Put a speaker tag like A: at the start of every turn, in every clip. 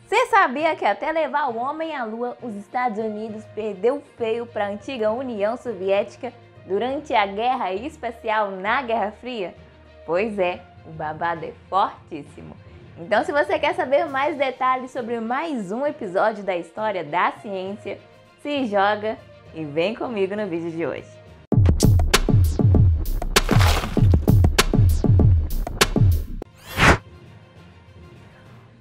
A: Você sabia que até levar o homem à Lua, os Estados Unidos perdeu feio para a antiga União Soviética durante a Guerra Espacial na Guerra Fria? Pois é, o babado é fortíssimo. Então, se você quer saber mais detalhes sobre mais um episódio da história da ciência, se joga e vem comigo no vídeo de hoje.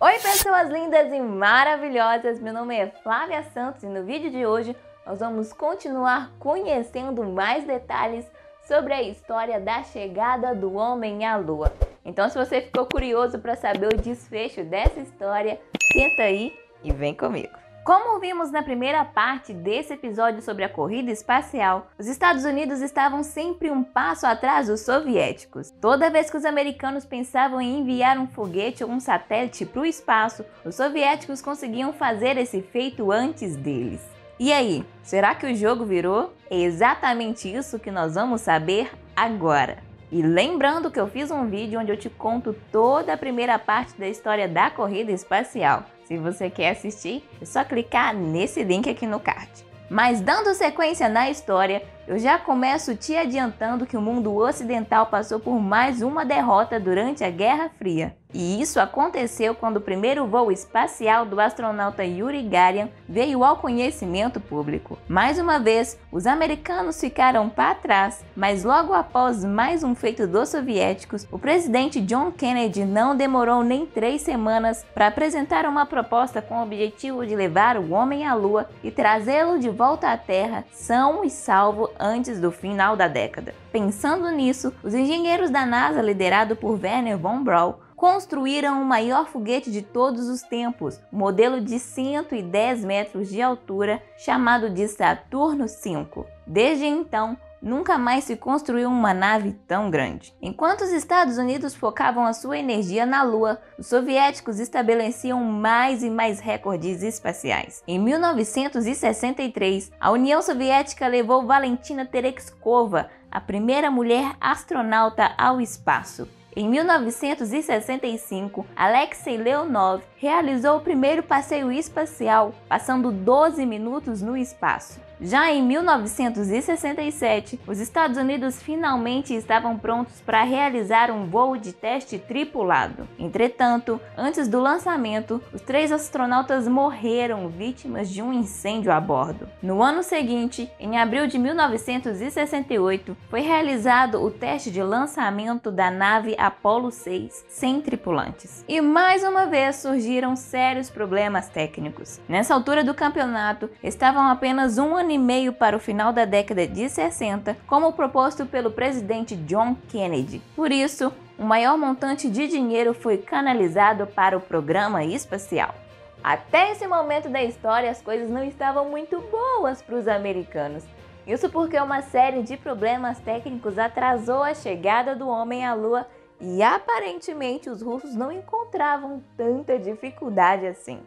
A: Oi pessoas lindas e maravilhosas, meu nome é Flávia Santos e no vídeo de hoje nós vamos continuar conhecendo mais detalhes sobre a história da chegada do homem à Lua. Então, se você ficou curioso para saber o desfecho dessa história, senta aí e vem comigo. Como vimos na primeira parte desse episódio sobre a corrida espacial, os Estados Unidos estavam sempre um passo atrás dos soviéticos. Toda vez que os americanos pensavam em enviar um foguete ou um satélite para o espaço, os soviéticos conseguiam fazer esse feito antes deles. E aí, será que o jogo virou? É exatamente isso que nós vamos saber agora. E lembrando que eu fiz um vídeo onde eu te conto toda a primeira parte da história da corrida espacial. Se você quer assistir, é só clicar nesse link aqui no card. Mas dando sequência na história, eu já começo te adiantando que o mundo ocidental passou por mais uma derrota durante a Guerra Fria. E isso aconteceu quando o primeiro voo espacial do astronauta Yuri Gagarin veio ao conhecimento público. Mais uma vez, os americanos ficaram para trás, mas logo após mais um feito dos soviéticos, o presidente John Kennedy não demorou nem 3 semanas para apresentar uma proposta com o objetivo de levar o homem à Lua e trazê-lo de volta à Terra são e salvo antes do final da década. Pensando nisso, os engenheiros da NASA, liderado por Wernher von Braun, construíram o maior foguete de todos os tempos, um modelo de 110 metros de altura, chamado de Saturno V. Desde então, nunca mais se construiu uma nave tão grande. Enquanto os Estados Unidos focavam a sua energia na Lua, os soviéticos estabeleciam mais e mais recordes espaciais. Em 1963, a União Soviética levou Valentina Tereshkova, a primeira mulher astronauta, ao espaço. Em 1965, Alexei Leonov realizou o primeiro passeio espacial, passando 12 minutos no espaço. Já em 1967, os Estados Unidos finalmente estavam prontos para realizar um voo de teste tripulado. Entretanto, antes do lançamento, os 3 astronautas morreram vítimas de um incêndio a bordo. No ano seguinte, em abril de 1968, foi realizado o teste de lançamento da nave Apollo 6, sem tripulantes. E mais uma vez surgiram sérios problemas técnicos. Nessa altura do campeonato, estavam apenas um ano e meio para o final da década de 60, como proposto pelo presidente John Kennedy. Por isso, o maior montante de dinheiro foi canalizado para o programa espacial. Até esse momento da história, as coisas não estavam muito boas para os americanos. Isso porque uma série de problemas técnicos atrasou a chegada do homem à Lua e aparentemente os russos não encontravam tanta dificuldade assim.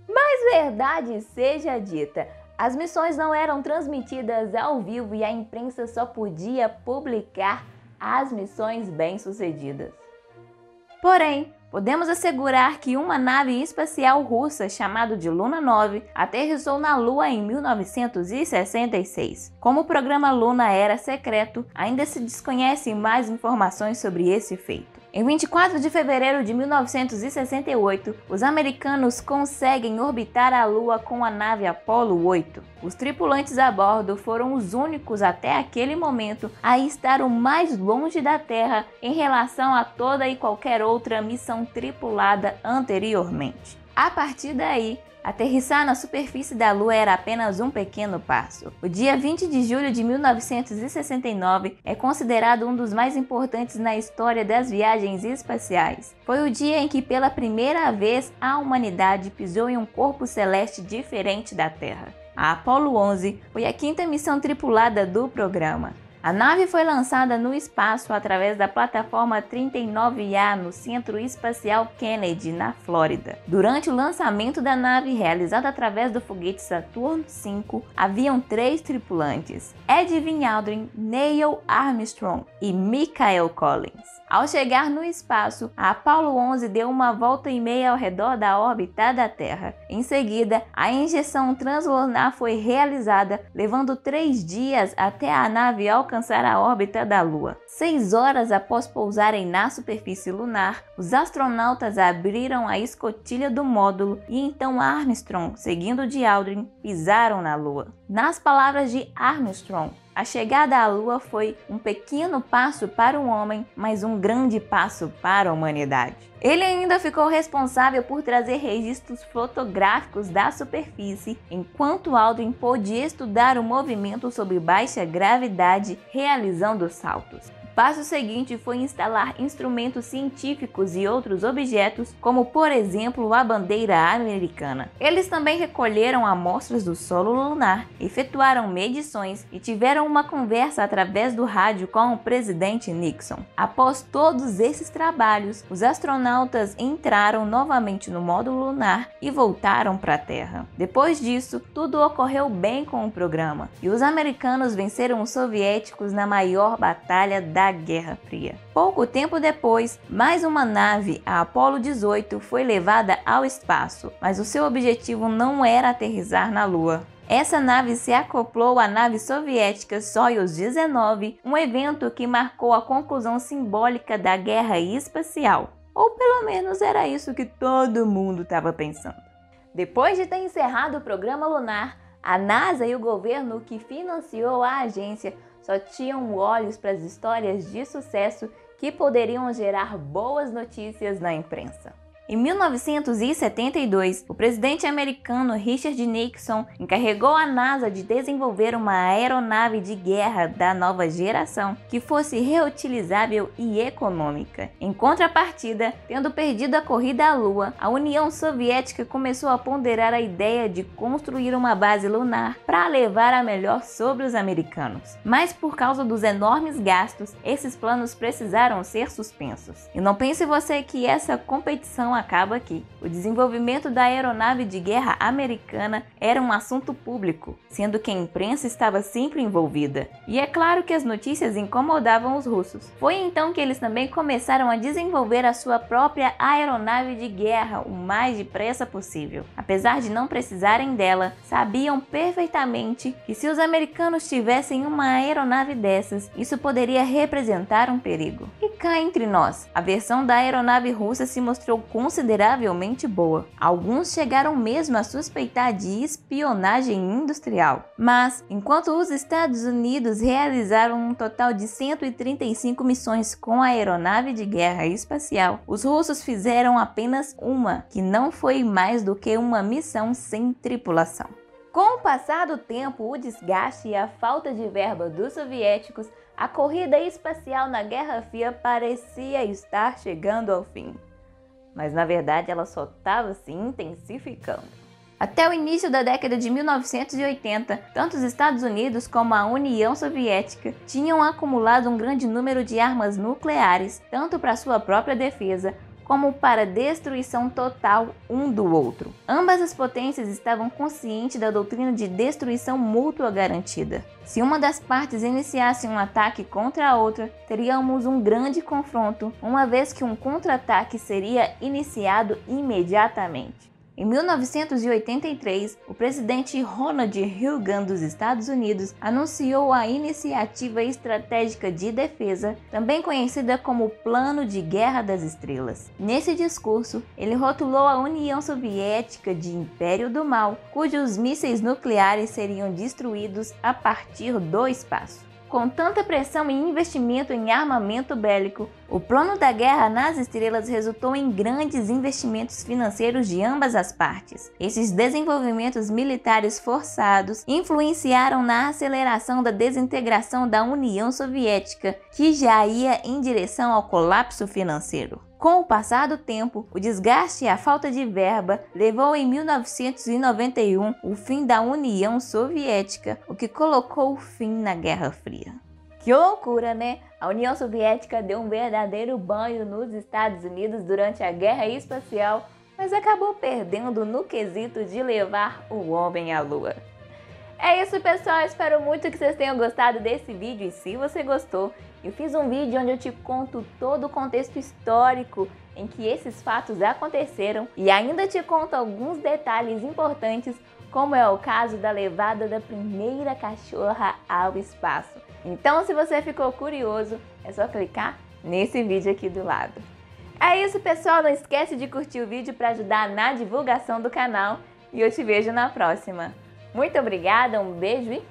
A: Mas verdade seja dita, as missões não eram transmitidas ao vivo e a imprensa só podia publicar as missões bem-sucedidas. Porém, podemos assegurar que uma nave espacial russa chamada de Luna 9 aterrissou na Lua em 1966. Como o programa Luna era secreto, ainda se desconhecem mais informações sobre esse feito. Em 24 de fevereiro de 1968, os americanos conseguem orbitar a Lua com a nave Apollo 8. Os tripulantes a bordo foram os únicos até aquele momento a estar o mais longe da Terra em relação a toda e qualquer outra missão tripulada anteriormente. A partir daí, aterrissar na superfície da Lua era apenas um pequeno passo. O dia 20 de julho de 1969 é considerado um dos mais importantes na história das viagens espaciais. Foi o dia em que pela primeira vez a humanidade pisou em um corpo celeste diferente da Terra. A Apollo 11 foi a 5ª missão tripulada do programa. A nave foi lançada no espaço através da plataforma 39A no Centro Espacial Kennedy, na Flórida. Durante o lançamento da nave, realizado através do foguete Saturn V, haviam 3 tripulantes: Edwin Aldrin, Neil Armstrong e Michael Collins. Ao chegar no espaço, a Apollo 11 deu uma volta e meia ao redor da órbita da Terra. Em seguida, a injeção translunar foi realizada, levando 3 dias até a nave alcançar a órbita da Lua. 6 horas após pousarem na superfície lunar, os astronautas abriram a escotilha do módulo e então Armstrong, seguindo de Aldrin, pisaram na Lua. Nas palavras de Armstrong, a chegada à Lua foi um pequeno passo para o homem, mas um grande passo para a humanidade. Ele ainda ficou responsável por trazer registros fotográficos da superfície, enquanto Aldrin pôde estudar o movimento sob baixa gravidade, realizando saltos. O passo seguinte foi instalar instrumentos científicos e outros objetos, como por exemplo a bandeira americana. Eles também recolheram amostras do solo lunar, efetuaram medições e tiveram uma conversa através do rádio com o presidente Nixon. Após todos esses trabalhos, os astronautas entraram novamente no módulo lunar e voltaram para a Terra. Depois disso, tudo ocorreu bem com o programa, e os americanos venceram os soviéticos na maior batalha da Guerra Fria. Pouco tempo depois, mais uma nave, a Apollo 18, foi levada ao espaço, mas o seu objetivo não era aterrissar na Lua. Essa nave se acoplou à nave soviética Soyuz 19, um evento que marcou a conclusão simbólica da guerra espacial. Ou pelo menos era isso que todo mundo estava pensando. Depois de ter encerrado o programa lunar, a NASA e o governo que financiou a agência só tinham olhos para as histórias de sucesso que poderiam gerar boas notícias na imprensa. Em 1972, o presidente americano Richard Nixon encarregou a NASA de desenvolver uma aeronave de guerra da nova geração que fosse reutilizável e econômica. Em contrapartida, tendo perdido a corrida à Lua, a União Soviética começou a ponderar a ideia de construir uma base lunar para levar a melhor sobre os americanos. Mas por causa dos enormes gastos, esses planos precisaram ser suspensos. E não pense você que essa competição acaba aqui. O desenvolvimento da aeronave de guerra americana era um assunto público, sendo que a imprensa estava sempre envolvida. E é claro que as notícias incomodavam os russos. Foi então que eles também começaram a desenvolver a sua própria aeronave de guerra o mais depressa possível. Apesar de não precisarem dela, sabiam perfeitamente que se os americanos tivessem uma aeronave dessas, isso poderia representar um perigo. E cá entre nós, a versão da aeronave russa se mostrou consideravelmente boa. Alguns chegaram mesmo a suspeitar de espionagem industrial. Mas, enquanto os Estados Unidos realizaram um total de 135 missões com a aeronave de guerra espacial, os russos fizeram apenas uma, que não foi mais do que uma missão sem tripulação. Com o passar do tempo, o desgaste e a falta de verba dos soviéticos, a corrida espacial na Guerra Fria parecia estar chegando ao fim. Mas na verdade ela só estava se intensificando. Até o início da década de 1980, tanto os Estados Unidos como a União Soviética tinham acumulado um grande número de armas nucleares, tanto para sua própria defesa, como para destruição total um do outro. Ambas as potências estavam conscientes da doutrina de destruição mútua garantida. Se uma das partes iniciasse um ataque contra a outra, teríamos um grande confronto, uma vez que um contra-ataque seria iniciado imediatamente. Em 1983, o presidente Ronald Reagan dos Estados Unidos anunciou a Iniciativa Estratégica de Defesa, também conhecida como Plano de Guerra das Estrelas. Nesse discurso, ele rotulou a União Soviética de Império do Mal, cujos mísseis nucleares seriam destruídos a partir do espaço. Com tanta pressão e investimento em armamento bélico, o plano da guerra nas estrelas resultou em grandes investimentos financeiros de ambas as partes. Esses desenvolvimentos militares forçados influenciaram na aceleração da desintegração da União Soviética, que já ia em direção ao colapso financeiro. Com o passar do tempo, o desgaste e a falta de verba levou em 1991 o fim da União Soviética, o que colocou o fim na Guerra Fria. Que loucura, né? A União Soviética deu um verdadeiro banho nos Estados Unidos durante a Guerra Espacial, mas acabou perdendo no quesito de levar o homem à Lua. É isso, pessoal, espero muito que vocês tenham gostado desse vídeo, e se você gostou, eu fiz um vídeo onde eu te conto todo o contexto histórico em que esses fatos aconteceram e ainda te conto alguns detalhes importantes, como é o caso da levada da primeira cachorra ao espaço. Então, se você ficou curioso, é só clicar nesse vídeo aqui do lado. É isso, pessoal, não esquece de curtir o vídeo para ajudar na divulgação do canal e eu te vejo na próxima. Muito obrigada, um beijo e